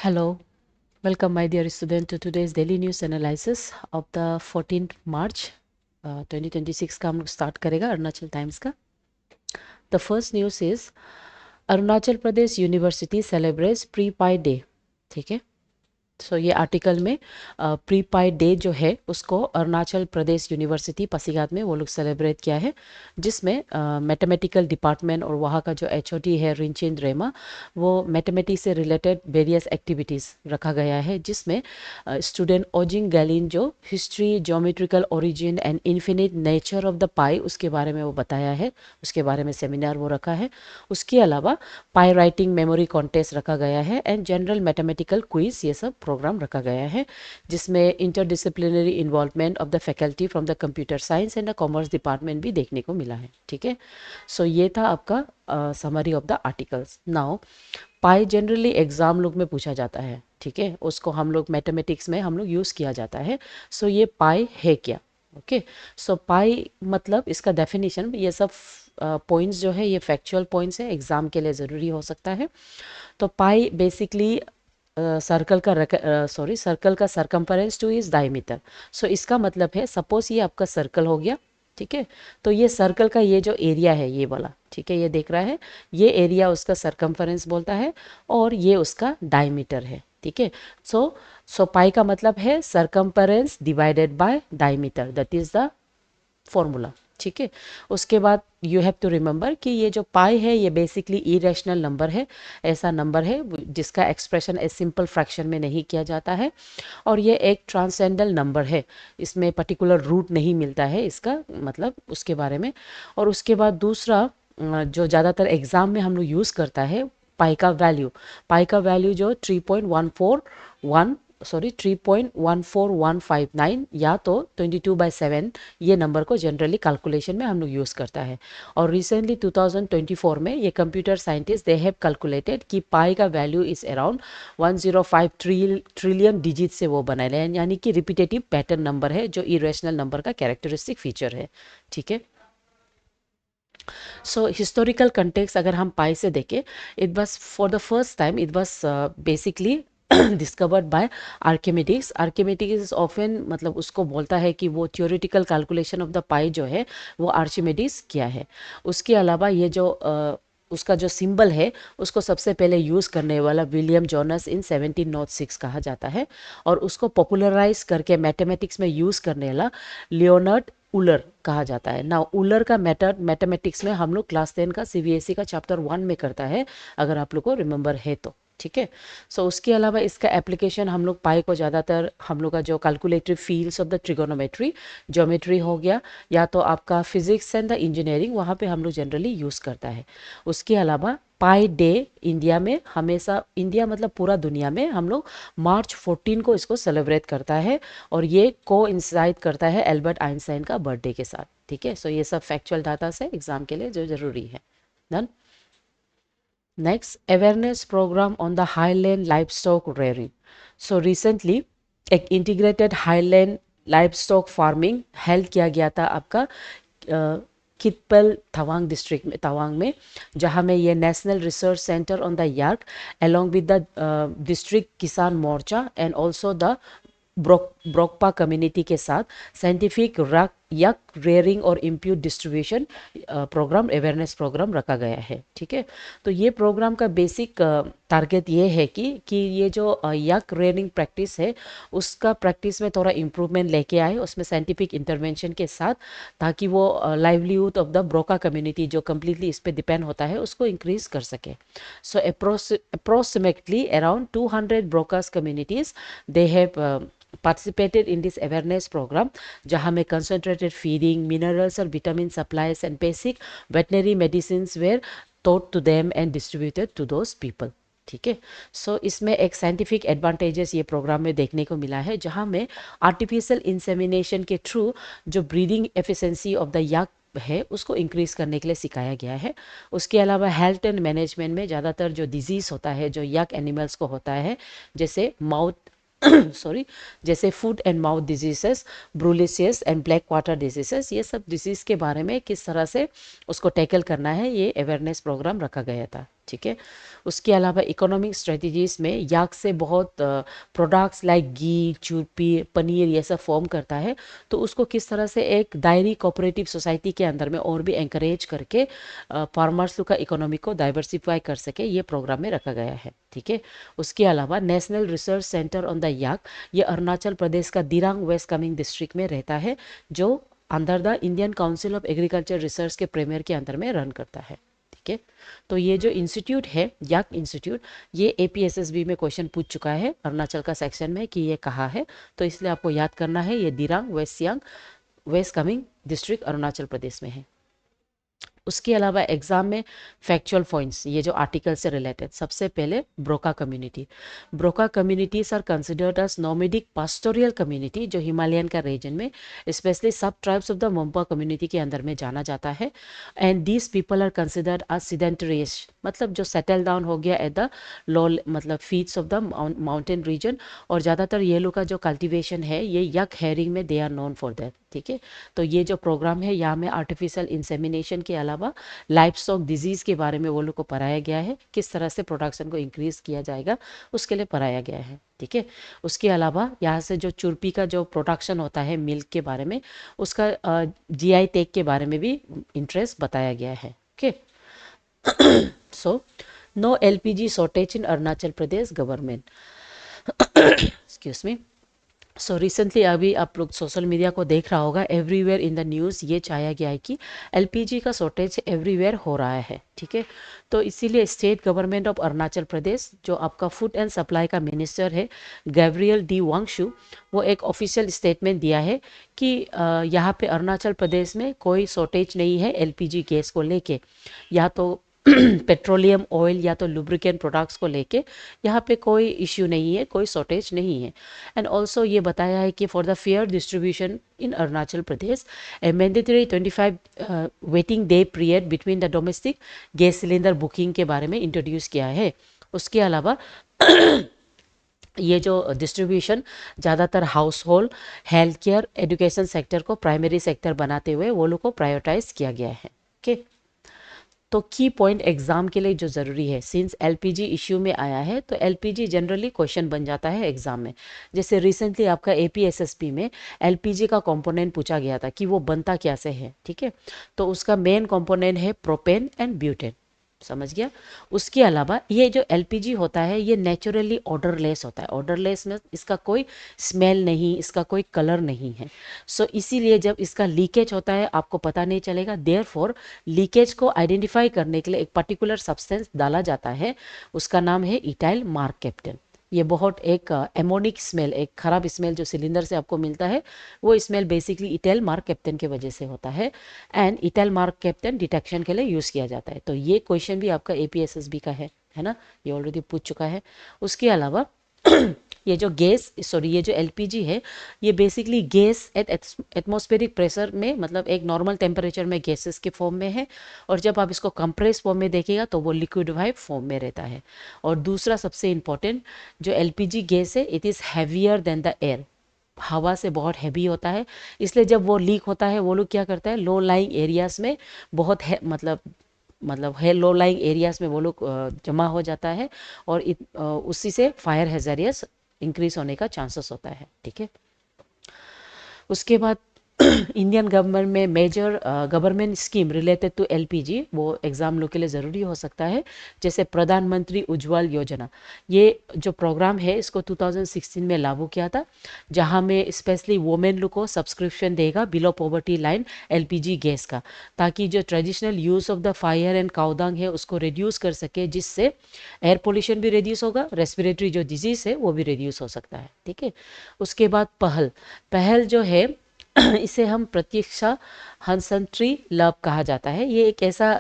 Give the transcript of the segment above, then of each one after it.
Hello, welcome my dear student to today's daily news analysis of the 14th March 2026 का हम लोग start करेगा Arunachal times का। The first news is Arunachal Pradesh university celebrates pre pi day. ठीक है, सो ये article में प्री पाई डे जो है उसको अरुणाचल प्रदेश यूनिवर्सिटी पासीघाट में वो लोग सेलिब्रेट किया है, जिसमें मैथमेटिकल डिपार्टमेंट और वहाँ का जो एचओडी है रिंचेन रेमा, वो मैथमेटिक्स से रिलेटेड वेरियस एक्टिविटीज़ रखा गया है, जिसमें स्टूडेंट ओजिंग गैलिन जो history geometrical origin and infinite nature of the pi उसके बारे में वो बताया है, उसके बारे में सेमिनार वो रखा है। उसके अलावा पाई राइटिंग मेमोरी कॉन्टेस्ट रखा गया है एंड जनरल मैथमेटिकल क्विज, ये सब प्रोग्राम रखा गया है, जिसमें interdisciplinary involvement of the faculty from the computer science and the commerce department भी देखने को मिला है। ठीक है, सो ये था आपका summary of the articles. Now pi generally exam लोग में पूछा जाता है, ठीक है, उसको हम लोग मैथमेटिक्स में हम लोग यूज़ किया जाता है। सो ये पाई है क्या? ओके, सो पाई मतलब इसका डेफिनेशन, ये सब पॉइंट्स जो है ये फैक्चुअल पॉइंट्स है, एग्जाम के लिए ज़रूरी हो सकता है। तो पाई बेसिकली सर्कल का सरकमफेरेंस टू इज डायमीटर। सो इसका मतलब है, सपोज ये आपका सर्कल हो गया, ठीक है, तो ये सर्कल का ये जो एरिया है ये वाला, ठीक है, ये देख रहा है, ये एरिया उसका सरकमफेरेंस बोलता है और ये उसका डायमीटर है। ठीक है, सो पाई का मतलब है circumference divided by diameter, that is the formula. ठीक है, उसके बाद यू हैव टू रिमेंबर कि ये जो पाई है ये बेसिकली इरेशनल नंबर है, ऐसा नंबर है जिसका एक्सप्रेशन ए सिंपल फ्रैक्शन में नहीं किया जाता है, और ये एक ट्रांसेंडल नंबर है, इसमें पर्टिकुलर रूट नहीं मिलता है, इसका मतलब उसके बारे में। और उसके बाद दूसरा जो ज़्यादातर एग्ज़ाम में हम लोग यूज़ करता है, पाई का वैल्यू जो 3.14159 या तो 22/7, ये नंबर को जनरली कैलकुलेशन में हम लोग यूज़ करता है। और रिसेंटली 2024 में ये computer scientist they have calculated कि पाई का value is around 105 trillion digit से वो बनाए हैं, यानी कि रिपीटेटिव पैटर्न नंबर है जो इरेशनल नंबर का कैरेक्टरिस्टिक फीचर है। ठीक है, सो हिस्टोरिकल कंटेक्स्ट अगर हम पाई से देखें, it was for the first time, it was basically discovered by Archimedes. Archimedes often मतलब उसको बोलता है कि वो थ्योरेटिकल कैलकुलेशन ऑफ द पाई जो है वो आर्किमिडीज किया है। उसके अलावा ये जो उसका जो सिंबल है उसको सबसे पहले यूज़ करने वाला विलियम जॉनस इन 1706 कहा जाता है, और उसको पॉपुलराइज करके मैथमेटिक्स में यूज़ करने वाला लियोनार्ड उलर कहा जाता है ना। उलर का मेथड मैथमेटिक्स में हम लोग क्लास 10 का सीबीएसई का चैप्टर 1 में करता है, अगर आप लोग को रिमेंबर है तो। ठीक है, सो उसके अलावा इसका एप्लीकेशन हम लोग पाई को ज़्यादातर हम लोग का जो calculative fields of the trigonometry, geometry हो गया, या तो आपका फिजिक्स एंड द इंजीनियरिंग, वहाँ पे हम लोग जनरली यूज़ करता है। उसके अलावा पाई डे इंडिया में हमेशा, इंडिया मतलब पूरा दुनिया में, हम लोग मार्च 14 को इसको सेलिब्रेट करता है, और ये को इंसाइड करता है एल्बर्ट आइंस्टाइन का बर्थडे के साथ। ठीक है, सो ये सब फैक्चुअल डाटा से एग्जाम के लिए जो ज़रूरी है। Done. Next, awareness programme on the highland livestock rearing. So recently एक integrated highland livestock farming held किया गया था आपका कितपल तवांग डिस्ट्रिक्ट में, तवांग में, जहाँ में ये national research centre on the yak along with the district Kisan Morcha and also the Brokpa community के साथ साइंटिफिक यक रेयरिंग और input distribution programme, awareness programme रखा गया है। ठीक है, तो ये प्रोग्राम का बेसिक टारगेट ये है कि ये जो यक रेयरिंग प्रैक्टिस है उसका प्रैक्टिस में थोड़ा इम्प्रूवमेंट लेके आए, उसमें साइंटिफिक इंटरवेंशन के साथ, ताकि वो livelihood of the Broka community जो कम्प्लीटली इस पर डिपेंड होता है उसको इंक्रीज कर सके। So approximately around 200 Brokas communities they have participated in this awareness program, जहाँ में concentrated feeding, minerals और vitamin supplies and basic veterinary medicines were taught to them and distributed to those people. ठीक है, सो इसमें एक साइंटिफिक एडवांटेजेस ये programme में देखने को मिला है, जहाँ में आर्टिफिशियल इंसेमिनेशन के थ्रू जो ब्रीडिंग एफिशिएंसी ऑफ द यक है उसको इंक्रीज करने के लिए सिखाया गया है। उसके अलावा हेल्थ एंड मैनेजमेंट में ज़्यादातर जो डिजीज़ होता है जो यक एनिमल्स को होता है, जैसे माउथ जैसे food and mouth diseases, brucellosis and black water diseases, ये सब डिजीज के बारे में किस तरह से उसको टैकल करना है, ये अवेयरनेस प्रोग्राम रखा गया था। ठीक है। उसके अलावा इकोनॉमिक स्ट्रेटजीज में याक से बहुत प्रोडक्ट्स लाइक घी, चूरपी, पनीर ये सब फॉर्म करता है, तो उसको किस तरह से एक डायरी कोऑपरेटिव सोसाइटी के अंदर में और भी एंकरेज करके फार्मर्स लोग का इकोनॉमी को डाइवर्सिफाई कर सके, ये प्रोग्राम में रखा गया है। ठीक है। उसके अलावा national research centre on the yak, ये अरुणाचल प्रदेश का दिरांग वेस्ट कामेंग डिस्ट्रिक्ट में रहता है, जो under the Indian council of agriculture research के प्रीमियर के अंदर में रन करता है। ठीक है। तो ये जो इंस्टीट्यूट है याक इंस्टीट्यूट, ये एपीएसएसबी में क्वेश्चन पूछ चुका है अरुणाचल का सेक्शन में कि ये कहाँ है, तो इसलिए आपको याद करना है ये Dirang west Siang west Kameng district Arunachal Pradesh में है। उसके अलावा एग्जाम में फैक्चुअल पॉइंट्स, ये जो आर्टिकल से रिलेटेड, सबसे पहले Broka community. Broka communities are considered as nomadic pastoral community, जो हिमालयन का रीजन में specially sub tribes of the Monpa community के अंदर में जाना जाता है। And these people are considered as sedentaries, मतलब जो सेटल डाउन हो गया एट द लो, मतलब feet of the mountain region, और ज़्यादातर ये लोग का जो कल्टिवेशन है ये यक हेरिंग में they are known for that. ठीक है। तो ये जो प्रोग्राम है यहाँ में आर्टिफिशियल इंसेमिनेशन के अलावा लाइफ स्टॉक डिजीज के बारे में वो लोग को पढ़ाया गया है, किस तरह से प्रोडक्शन को इंक्रीज किया जाएगा उसके लिए पढ़ाया गया है। ठीक है। उसके अलावा यहाँ से जो चुरपी का जो प्रोडक्शन होता है मिल्क के बारे में, उसका जीआई टैग के बारे में भी इंटरेस्ट बताया गया है। Okay. So no LPG shortage in Arunachal Pradesh government. Excuse me. So recently अभी आप लोग सोशल मीडिया को देख रहा होगा, एवरीवेयर इन द न्यूज़ ये चाहा गया है कि एलपीजी का शॉर्टेज एवरीवेयर हो रहा है। ठीक है। तो इसीलिए state government of Arunachal Pradesh, जो आपका फूड एंड सप्लाई का मिनिस्टर है गैब्रियल डी वांगशू, वो एक ऑफिशियल स्टेटमेंट दिया है कि यहाँ पे अरुणाचल प्रदेश में कोई शॉर्टेज नहीं है एलपीजी गैस को लेके, या तो पेट्रोलियम ऑयल या तो लुब्रिकेंट प्रोडक्ट्स को लेके यहाँ पे कोई इश्यू नहीं है, कोई शॉर्टेज नहीं है। एंड ऑल्सो ये बताया है कि for the fair distribution in Arunachal Pradesh A mandatory 25 waiting day period between the domestic gas cylinder booking के बारे में इंट्रोड्यूस किया है। उसके अलावा ये जो डिस्ट्रीब्यूशन ज़्यादातर house hold, health care, education sector को प्राइमरी सेक्टर बनाते हुए वो लोग को प्रायोरिटाइज किया गया है। ओके। तो की पॉइंट एग्जाम के लिए जो ज़रूरी है, सिंस एलपीजी इश्यू में आया है तो एलपीजी जनरली क्वेश्चन बन जाता है एग्जाम में। जैसे रिसेंटली आपका एपीएसएसपी में एलपीजी का कंपोनेंट पूछा गया था कि वो बनता कैसे है। ठीक है। तो उसका मेन कंपोनेंट है प्रोपेन एंड ब्यूटेन, समझ गया। उसके अलावा ये जो एलपीजी होता है ये नेचुरली ऑर्डरलेस होता है। ऑर्डरलेस में इसका कोई स्मेल नहीं, इसका कोई कलर नहीं है। सो इसीलिए जब इसका लीकेज होता है आपको पता नहीं चलेगा। देयरफॉर लीकेज को आइडेंटिफाई करने के लिए एक पर्टिकुलर सब्सटेंस डाला जाता है, उसका नाम है इटाइल मार्क कैप्टन। ये बहुत एक एमोनिक स्मेल, एक खराब स्मेल जो सिलेंडर से आपको मिलता है, वो स्मेल बेसिकली इटाइल मार्क कैप्टन की वजह से होता है। एंड इटाइल मार्क कैप्टन डिटेक्शन के लिए यूज़ किया जाता है। तो ये क्वेश्चन भी आपका एपीएसएसबी का है ना, ये ऑलरेडी पूछ चुका है। उसके अलावा ये जो गैस, सॉरी, ये जो एलपीजी है ये basically gas at atmospheric pressure में, मतलब एक नॉर्मल टेम्परेचर में गैसेस के फॉर्म में है, और जब आप इसको कंप्रेस फॉर्म में देखिएगा तो वो लिक्विडिफाइड फॉर्म में रहता है। और दूसरा सबसे इम्पोर्टेंट, जो एलपीजी गैस है it is heavier than the air, हवा से बहुत हैवी होता है। इसलिए जब वो लीक होता है वो लोग क्या करता है, लो लाइंग एरियाज में बहुत है, मतलब है लो लाइंग एरियाज में वो लोग जमा हो जाता है, और उसी से फायर हैजार्डियस इंक्रीज होने का चांसेस होता है। ठीक है। उसके बाद इंडियन गवर्नमेंट में major government scheme related to LPG, वो एग्जाम लोग के लिए ज़रूरी हो सकता है, जैसे प्रधानमंत्री उज्ज्वल योजना। ये जो प्रोग्राम है इसको 2016 में लागू किया था, जहां में स्पेशली वुमेन लोग को सब्सक्रिप्शन देगा below poverty line LPG gas का, ताकि जो traditional use of the fire and cow dung है उसको रिड्यूस कर सके, जिससे एयर पोल्यूशन भी रिड्यूस होगा, रेस्पिरेटरी जो डिजीज़ है वो भी रिड्यूस हो सकता है। ठीक है। उसके बाद पहल, पहल जो है इसे हम प्रतीक्षा हंसंट्री लव कहा जाता है। ये एक ऐसा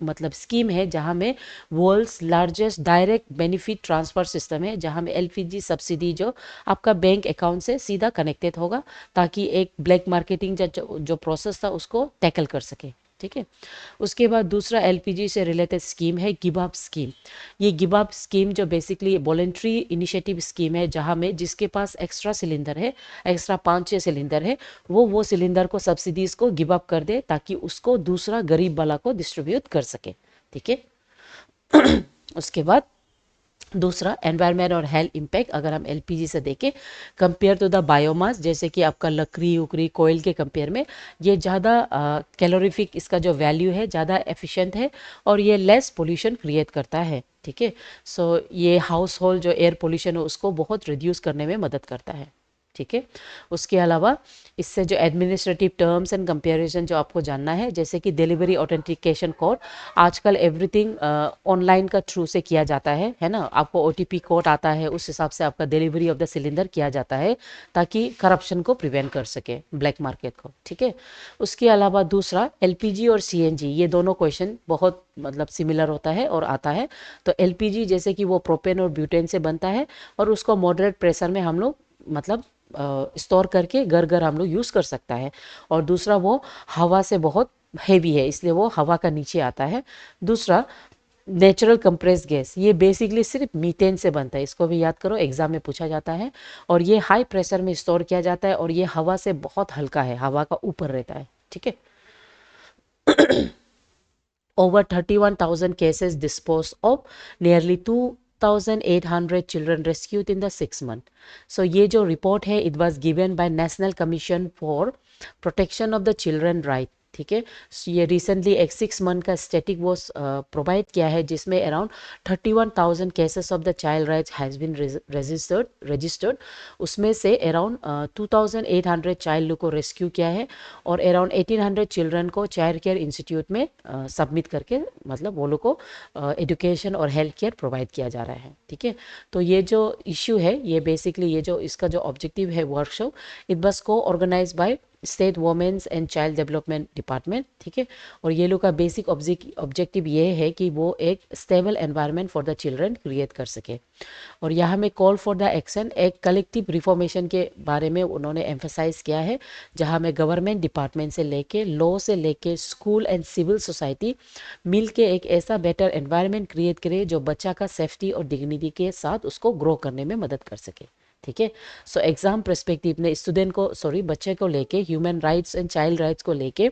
मतलब स्कीम है जहाँ में world's largest direct benefit transfer system है, जहाँ में एलपीजी सब्सिडी जो आपका बैंक अकाउंट से सीधा कनेक्टेड होगा, ताकि एक ब्लैक मार्केटिंग जो प्रोसेस था उसको टैकल कर सके। ठीक है। उसके बाद दूसरा एलपीजी से रिलेटेड स्कीम है गिव अप स्कीम। ये गिव अप स्कीम जो बेसिकली वॉलेंट्री इनिशिएटिव स्कीम है, जहाँ में जिसके पास एक्स्ट्रा सिलेंडर है, एक्स्ट्रा 5-6 सिलेंडर है, वो सिलेंडर को सब्सिडीज़ को गिव अप कर दे, ताकि उसको दूसरा गरीब वाला को डिस्ट्रीब्यूट कर सके। ठीक है। उसके बाद दूसरा एनवायरनमेंट और हेल्थ इम्पैक्ट, अगर हम एलपीजी से देखें कंपेयर टू द बायोमास, जैसे कि आपका लकड़ी उकड़ी कोयल के कंपेयर में ये ज़्यादा कैलोरीफिक, इसका जो वैल्यू है ज़्यादा एफिशिएंट है और ये लेस पोल्यूशन क्रिएट करता है। ठीक है, सो ये हाउस होल्ड जो एयर पोल्यूशन है उसको बहुत रिड्यूस करने में मदद करता है। ठीक है, उसके अलावा इससे जो एडमिनिस्ट्रेटिव टर्म्स एंड कंपैरिजन जो आपको जानना है, जैसे कि डिलीवरी ऑथेंटिकेशन कोड, आजकल एवरीथिंग ऑनलाइन का थ्रू से किया जाता है ना। आपको ओटीपी कोड आता है, उस हिसाब से आपका डिलीवरी ऑफ द सिलेंडर किया जाता है ताकि करप्शन को प्रिवेंट कर सके, ब्लैक मार्केट को। ठीक है, उसके अलावा दूसरा एलपीजी और सीएनजी, ये दोनों क्वेश्चन बहुत मतलब सिमिलर होता है और आता है। तो एलपीजी जैसे कि वो प्रोपेन और ब्यूटेन से बनता है और उसको मॉडरेट प्रेशर में हम लोग मतलब स्टोर करके घर घर हम लोग यूज़ कर सकता है। और दूसरा वो हवा से बहुत हेवी है, इसलिए वो हवा का नीचे आता है। दूसरा नेचुरल कंप्रेस गैस, ये बेसिकली सिर्फ मीथेन से बनता है, इसको भी याद करो, एग्जाम में पूछा जाता है। और ये हाई प्रेशर में स्टोर किया जाता है और ये हवा से बहुत हल्का है, हवा का ऊपर रहता है। ठीक है, over 31,000 cases disposed of, nearly 2,800 children rescued in the 6 month. So ये जो रिपोर्ट है it was given by National Commission for Protection of the Children Right. ठीक है, ये रिसेंटली एक 6 मंथ का स्टैटिक वो प्रोवाइड किया है जिसमें around 31,000 cases of the child rights has been registered. उसमें से अराउंड 2,800 चाइल्ड लोग को रेस्क्यू किया है और अराउंड 1,800 चिल्ड्रन को चाइल्ड केयर इंस्टीट्यूट में सबमिट करके मतलब वो लोग को एजुकेशन और हेल्थ केयर प्रोवाइड किया जा रहा है। ठीक है, तो ये जो इश्यू है ये बेसिकली ये जो इसका जो ऑब्जेक्टिव है workshop, it was co organise by state women's and child development department. ठीक है, और ये लोग का बेसिक ऑब्जेक्टिव ये है कि वो एक stable environment for the children create कर सके। और यहाँ में कॉल फॉर द एक्शन, एक कलेक्टिव रिफॉर्मेशन के बारे में उन्होंने एम्फेसाइज किया है, जहाँ में गवर्नमेंट डिपार्टमेंट से लेके लॉ से लेके स्कूल एंड सिविल सोसाइटी मिल के एक ऐसा बेटर एनवायरनमेंट क्रिएट करे जो बच्चा का सेफ्टी और डिग्निटी के साथ उसको ग्रो करने में मदद कर सके। ठीक है, सो एग्जाम पर्सपेक्टिव में स्टूडेंट को बच्चे को लेके human rights and child rights को लेके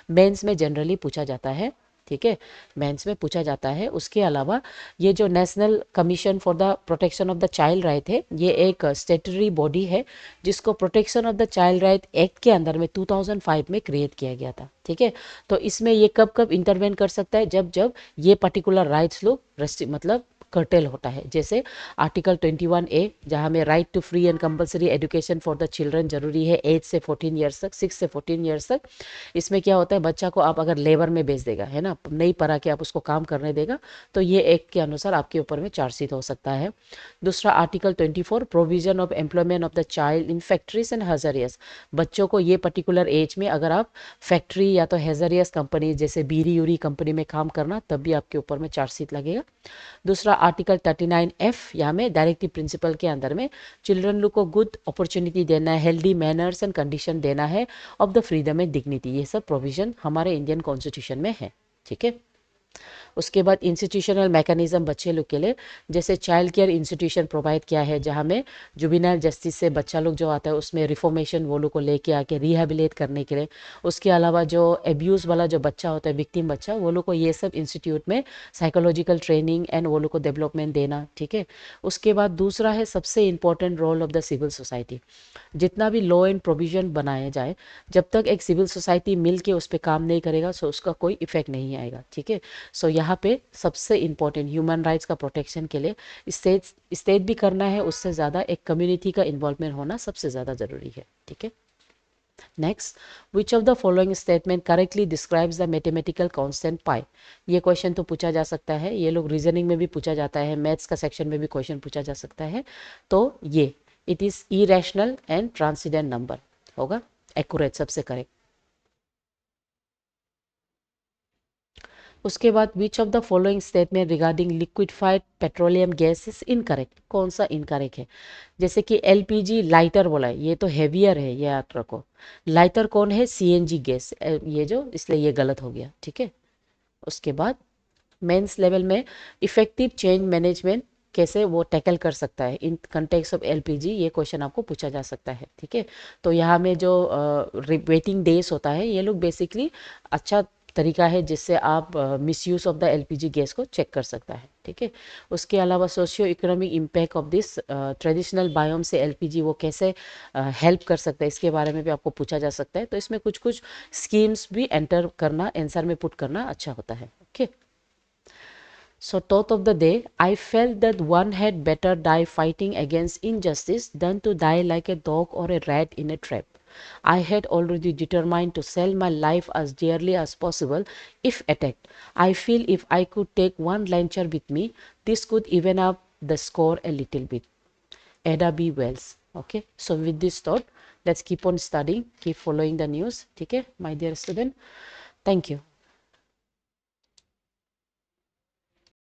मेंस में जनरली पूछा जाता है। ठीक है, मेंस में पूछा जाता है। उसके अलावा ये जो national commission for the protection of the child right है, ये एक स्टेटरी बॉडी है जिसको protection of the child right act के अंदर में 2005 में क्रिएट किया गया था। ठीक है, तो इसमें ये कब कब इंटरवेन कर सकता है, जब जब ये पर्टिकुलर राइट्स लोग मतलब कर्टेल होता है। जैसे आर्टिकल 21A, जहाँ में right to free and compulsory education for the children जरूरी है एज से 14 ईयर्स तक, 6 से 14 ईयर्स तक। इसमें क्या होता है, बच्चा को आप अगर लेबर में भेज देगा है ना, नहीं पढ़ा के आप उसको काम करने देगा, तो ये एक्ट के अनुसार आपके ऊपर में चार्जशीट हो सकता है। दूसरा article 24, provision of employment of the child in factories and hazardous, बच्चों को ये पर्टिकुलर एज में अगर आप फैक्ट्री या तो हैजरियस कंपनी जैसे बीरी यूरी कंपनी में काम करना, तब भी आपके ऊपर में चार्जशीट लगेगा। दूसरा आर्टिकल 39F, यहाँ में डायरेक्टिव प्रिंसिपल के अंदर में चिल्ड्रन लोग को गुड अपॉर्चुनिटी देना है, हेल्दी मैनर्स एंड कंडीशन देना है of the freedom and dignity, ये सब प्रोविजन हमारे इंडियन कॉन्स्टिट्यूशन में है। ठीक है, उसके बाद इंस्टीट्यूशनल मैकेनिज्म बच्चे लोग के लिए, जैसे चाइल्ड केयर इंस्टीट्यूशन प्रोवाइड किया है, जहाँ में जुबिनाइल जस्टिस से बच्चा लोग जो आता है उसमें रिफॉर्मेशन वो लोग को लेके आके रिहेबिलेट करने के लिए। उसके अलावा जो एब्यूज़ वाला जो बच्चा होता है, विक्टिम बच्चा, वो लोग को ये सब इंस्टीट्यूट में साइकोलॉजिकल ट्रेनिंग एंड वो लोग को डेवलपमेंट देना। ठीक है, उसके बाद दूसरा है सबसे important role of the civil society. जितना भी लॉ एंड प्रोविजन बनाया जाए, जब तक एक सिविल सोसाइटी मिल के उस पर काम नहीं करेगा सो उसका कोई इफेक्ट नहीं आएगा। ठीक है, सो यहाँ पे सबसे इम्पोर्टेंट ह्यूमन राइट्स का प्रोटेक्शन के लिए स्टेट भी करना है, उससे ज़्यादा एक कम्युनिटी का इन्वॉल्वमेंट होना सबसे ज़्यादा ज़रूरी है। ठीक है, next, which of the following statement correctly describes the mathematical constant pi, ये क्वेश्चन तो पूछा जा सकता है, ये लोग रीजनिंग में भी पूछा जाता है, मैथ्स का सेक्शन में भी क्वेश्चन पूछा जा सकता है। तो ये it is irrational and transcendent number होगा एक्यूरेट, सबसे करेक्ट। उसके बाद which of the following statement regarding liquefied petroleum gas is incorrect, कौन सा इनकरेक्ट है। जैसे कि एलपीजी लाइटर बोला है, ये तो हैवियर है, ये याद रखो। लाइटर कौन है, सीएनजी गैस, ये जो, इसलिए ये गलत हो गया। ठीक है, उसके बाद मेंस लेवल में इफेक्टिव चेंज मैनेजमेंट कैसे वो टैकल कर सकता है इन कंटेक्स्ट ऑफ एलपीजी, ये क्वेश्चन आपको पूछा जा सकता है। ठीक है, तो यहाँ में जो वेटिंग डेज होता है, ये लोग बेसिकली अच्छा तरीका है जिससे आप misuse of the LPG gas को चेक कर सकता है। ठीक है, उसके अलावा socio economic impact of this traditional biome से एलपीजी वो कैसे हेल्प कर सकता है, इसके बारे में भी आपको पूछा जा सकता है। तो इसमें कुछ कुछ स्कीम्स भी एंटर करना, आंसर में पुट करना अच्छा होता है। Okay, so thought of the day, I felt that one had better die fighting against injustice than to die like a dog or a rat in a trap. I had already determined to sell my life as dearly as possible if attacked. I feel if I could take one launcher with me, this could even up the score a little bit. Ada B. Wells. Okay, so with this thought, let's keep on studying, keep following the news. Okay, my dear student, thank you.